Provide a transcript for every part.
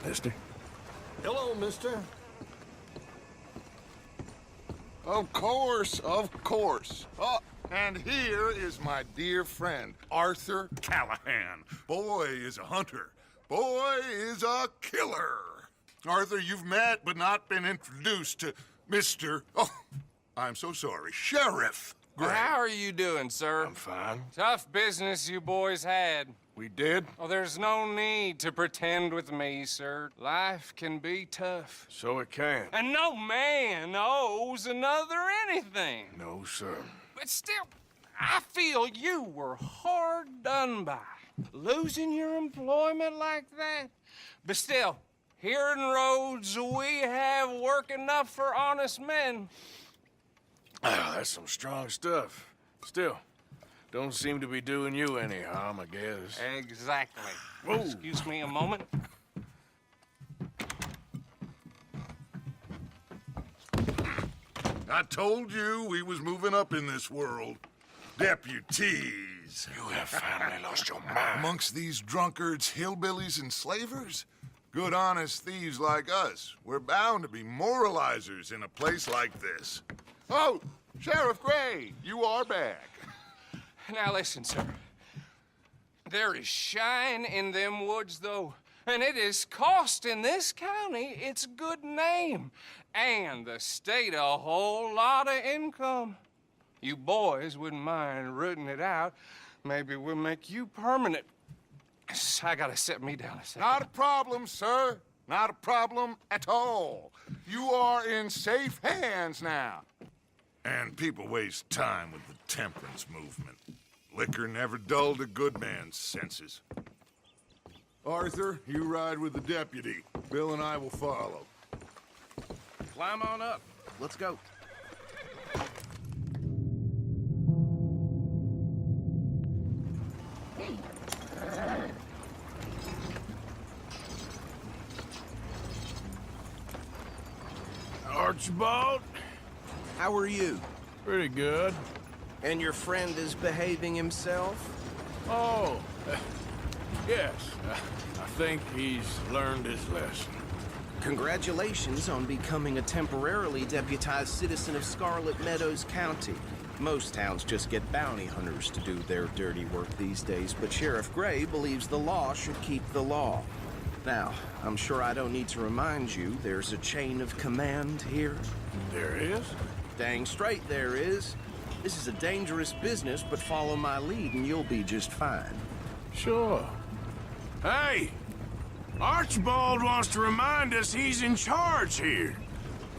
mister. Hello, mister. Of course, of course. Oh, and here is my dear friend, Arthur Callahan. Boy is a hunter. Boy is a killer. Arthur, you've met but not been introduced to Mr. Oh, I'm so sorry, Sheriff Gray. How are you doing, sir? I'm fine. Tough business you boys had. We did? Oh, there's no need to pretend with me, sir. Life can be tough. So it can. And no man owes another anything. No, sir. But still, I feel you were hard done by. Losing your employment like that. But still, here in Rhodes, we have work enough for honest men. Ah, that's some strong stuff. Still, don't seem to be doing you any harm, I guess. Exactly. Whoa. Excuse me a moment. I told you we was moving up in this world. Deputies. You have finally lost your mind. Amongst these drunkards, hillbillies, and slavers? Good, honest thieves like us. We're bound to be moralizers in a place like this. Oh, Sheriff Gray, you are back. Now listen, sir. There is shine in them woods, though. And it is costing this county its good name. And the state a whole lot of income. You boys wouldn't mind rooting it out. Maybe we'll make you permanent. I gotta set me down a second. Not a problem, sir. Not a problem at all. You are in safe hands now. And people waste time with the temperance movement. Liquor never dulled a good man's senses. Arthur, you ride with the deputy. Bill and I will follow. Climb on up. Let's go. Archibald? How are you? Pretty good. And your friend is behaving himself? Oh, yes. I think he's learned his lesson. Congratulations on becoming a temporarily deputized citizen of Scarlet Meadows County. Most towns just get bounty hunters to do their dirty work these days, but Sheriff Gray believes the law should keep the law. Now, I'm sure I don't need to remind you there's a chain of command here. There is? Dang straight there is. This is a dangerous business, but follow my lead and you'll be just fine. Sure. Hey! Archibald wants to remind us he's in charge here.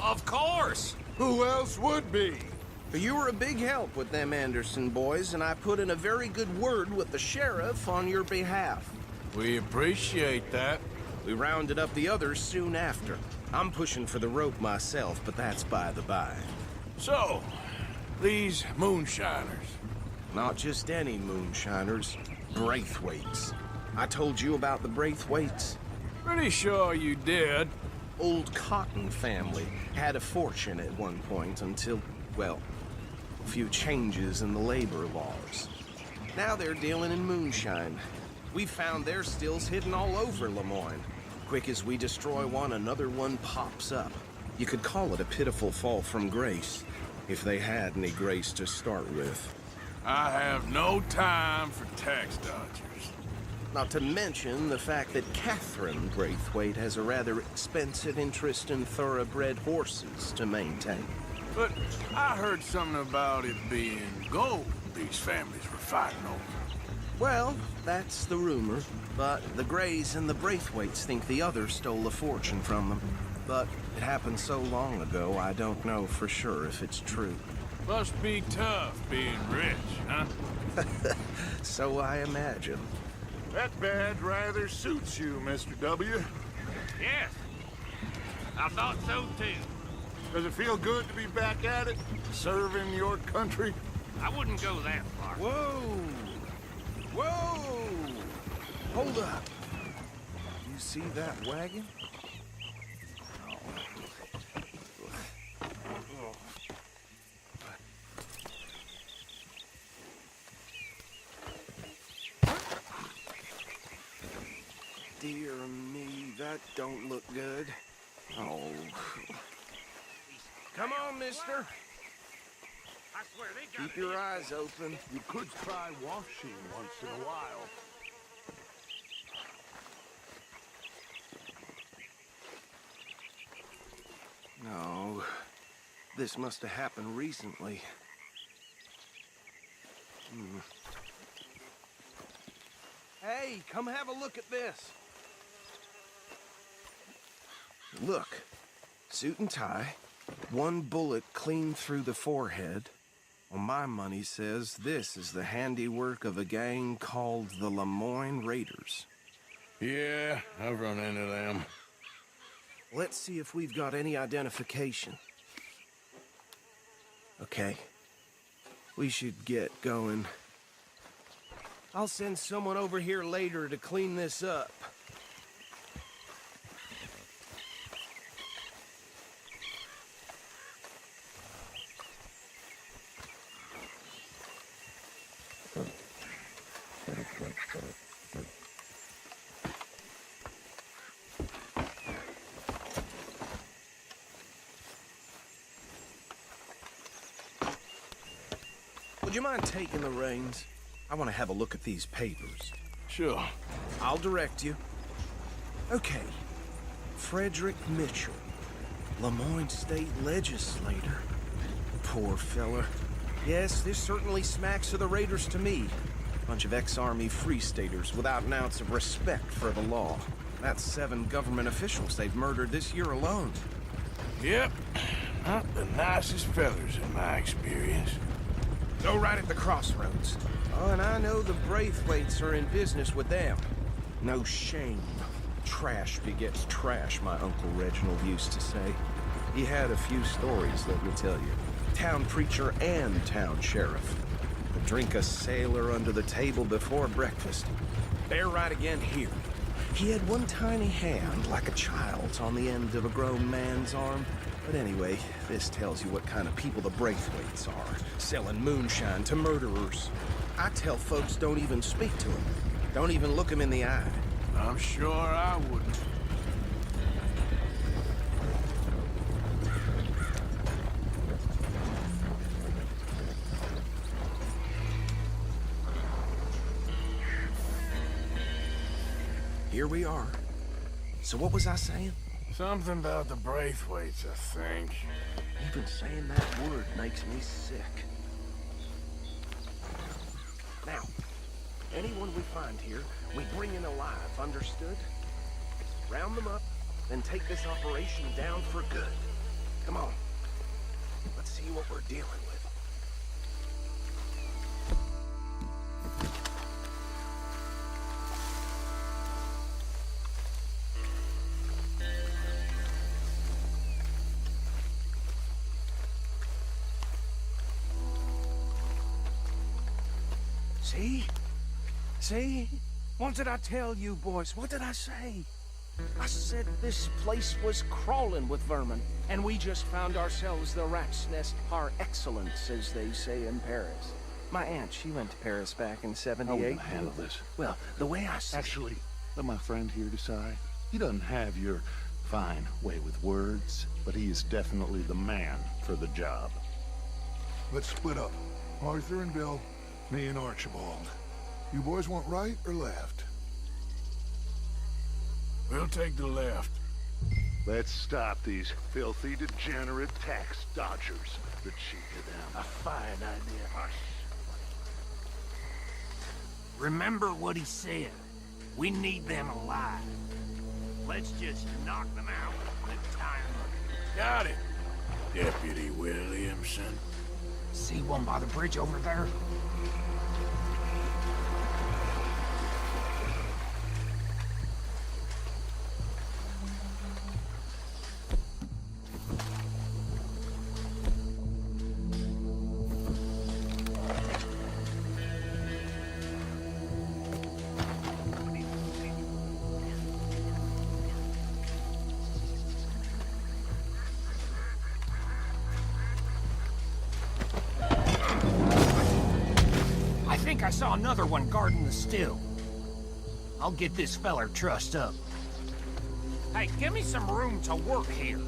Of course. Who else would be? You were a big help with them Anderson boys, and I put in a very good word with the sheriff on your behalf. We appreciate that. We rounded up the others soon after. I'm pushing for the rope myself, but that's by the by. So, these moonshiners. Not just any moonshiners, Braithwaites. I told you about the Braithwaites. Pretty sure you did. Old Cotton family had a fortune at one point until, well, a few changes in the labor laws. Now they're dealing in moonshine. We've found their stills hidden all over Lemoyne. Quick as we destroy one, another one pops up. You could call it a pitiful fall from grace, if they had any grace to start with. I have no time for tax dodgers. Not to mention the fact that Catherine Braithwaite has a rather expensive interest in thoroughbred horses to maintain. But I heard something about it being gold these families were fighting over. Well, that's the rumor. But the Grays and the Braithwaites think the other stole a fortune from them. But it happened so long ago, I don't know for sure if it's true. Must be tough being rich, huh? So I imagine. That badge rather suits you, Mr. W. Yes, I thought so too. Does it feel good to be back at it? Serving your country? I wouldn't go that far. Whoa! Whoa! Hold up. You see that wagon? Dear me, that don't look good. Oh. Come on, mister. I swear they got Keep your eyes open. You could try washing once in a while. No. This must have happened recently. Hey, come have a look at this. Look. Suit and tie. One bullet clean through the forehead. Well, my money says this is the handiwork of a gang called the Lemoyne Raiders. Yeah, I've run into them. Let's see if we've got any identification. Okay. We should get going. I'll send someone over here later to clean this up. Would you mind taking the reins? I want to have a look at these papers. Sure. I'll direct you. Okay. Frederick Mitchell, Lemoyne State Legislator. Poor fella. Yes, this certainly smacks of the Raiders to me. Bunch of ex-Army Free Staters without an ounce of respect for the law. That's 7 government officials they've murdered this year alone. Yep. Not the nicest fellas in my experience. Go right at the crossroads. Oh, and I know the Braithwaites are in business with them. No shame. Trash begets trash, my Uncle Reginald used to say. He had a few stories, let me tell you. Town preacher and town sheriff. Would drink a sailor under the table before breakfast. Bear right again here. He had one tiny hand, like a child's, on the end of a grown man's arm. But anyway, this tells you what kind of people the Braithwaites are. Selling moonshine to murderers. I tell folks don't even speak to them. Don't even look them in the eye. I'm sure I wouldn't. Here we are. So what was I saying? Something about the Braithwaites, I think. Even saying that word makes me sick. Now, anyone we find here, we bring in alive, understood? Round them up, then take this operation down for good. Come on. Let's see what we're dealing with. See? See? What did I tell you, boys? What did I say? I said this place was crawling with vermin, and we just found ourselves the rat's nest par excellence, as they say in Paris. My aunt, she went to Paris back in How are we '78. gonna handle this? Well, the way I see Actually, let my friend here decide. He doesn't have your fine way with words, but he is definitely the man for the job. Let's split up. Arthur and Bill, me and Archibald. You boys want right or left? We'll take the left. Let's stop these filthy, degenerate tax dodgers. The cheek of them. a fine idea. Hush. Remember what he said. We need them alive. Let's just knock them out and tie them up. Got it, Deputy Williamson. See one by the bridge over there? I think I saw another one guarding the still. I'll get this feller trussed up. Hey, give me some room to work here.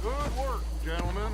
Good work, gentlemen.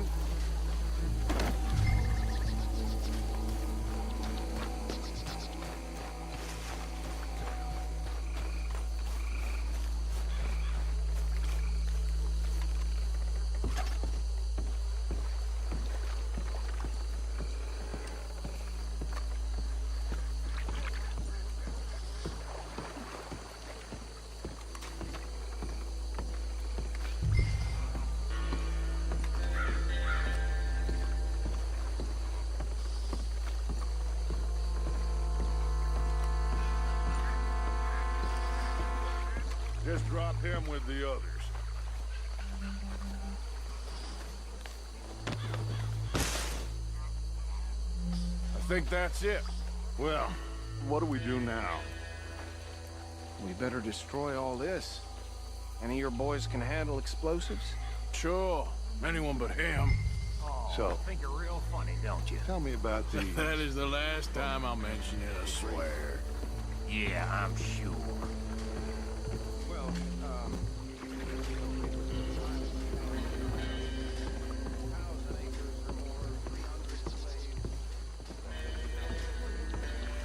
Just drop him with the others. I think that's it. Well, what do we do now? We better destroy all this. Any of your boys can handle explosives? Sure. Anyone but him. Oh, So- I think you're real funny, don't you? Tell me about the... That is the last time I'll mention it, I swear. Yeah, I'm sure. Well,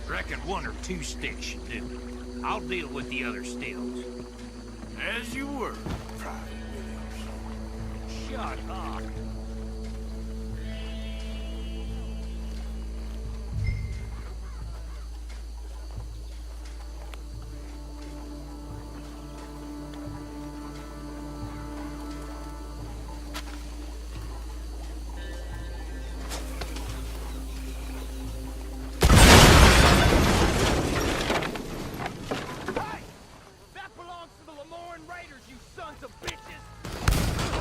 Reckon one or two sticks should do it. I'll deal with the other stills. As you were, Private Williams. Shut up. That belongs to the Lemoyne Raiders, you sons of bitches!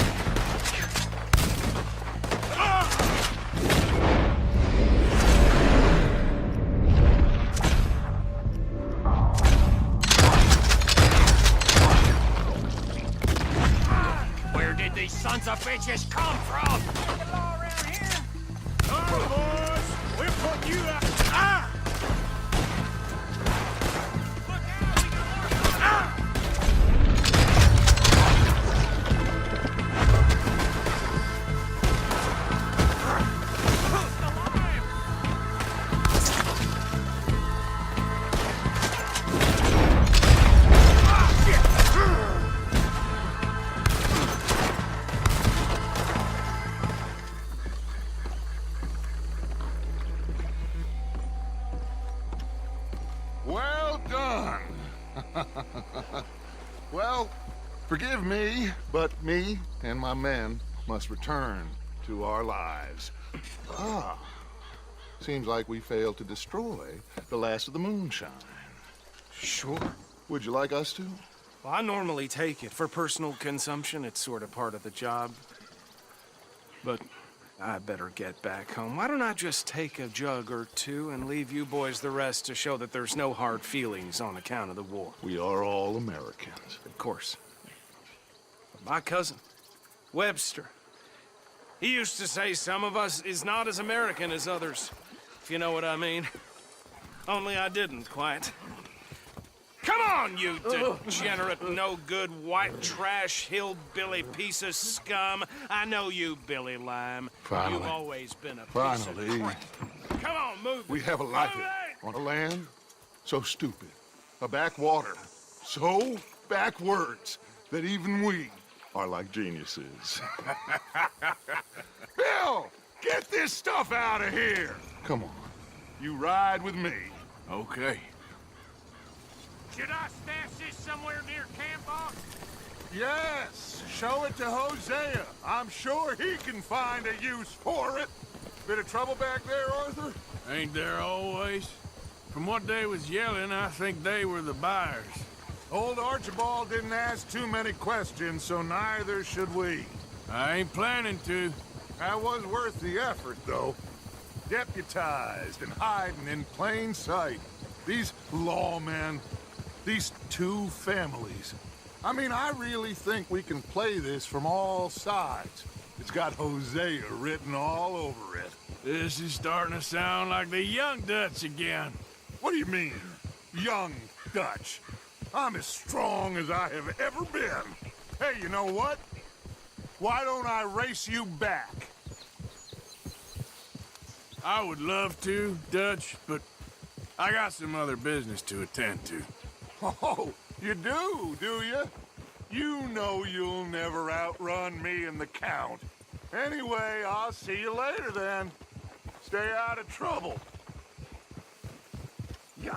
Where did these sons of bitches come from? The law around here? All right, boys. We're putting you out. Ah! Look out, we got more Who's alive? Well done. Well, forgive me, but me and my men must return to our lives. Ah, seems like we failed to destroy the last of the moonshine. Sure. Would you like us to? Well, I normally take it for personal consumption. It's sort of part of the job. But I better get back home. Why don't I just take a jug or two and leave you boys the rest to show that there's no hard feelings on account of the war? We are all Americans. Of course. But my cousin, Webster, he used to say some of us is not as American as others, if you know what I mean. Only I didn't quite. Come on, you degenerate, no-good, white trash, hillbilly piece of scum. I know you, Billy Lime. Finally. You've always been a piece Finally. of crap. Come on, move We it. have a life Move it! on the land so stupid, a backwater, so backwards that even we are like geniuses. Bill, get this stuff out of here! Come on, you ride with me. Okay. Should I stash this somewhere near camp, boss? Yes, show it to Hosea. I'm sure he can find a use for it. Bit of trouble back there, Arthur? Ain't there always? From what they was yelling, I think they were the buyers. Old Archibald didn't ask too many questions, so neither should we. I ain't planning to. That was worth the effort, though. Deputized and hiding in plain sight. These lawmen, these two families. I mean, I really think we can play this from all sides. It's got Hosea written all over it. This is starting to sound like the Young Dutch again. What do you mean, young Dutch? I'm as strong as I have ever been. Hey, you know what? Why don't I race you back? I would love to, Dutch, but I got some other business to attend to. Oh, you do you? You know you'll never outrun me and the Count. Anyway, I'll see you later then. Stay out of trouble. Yeah.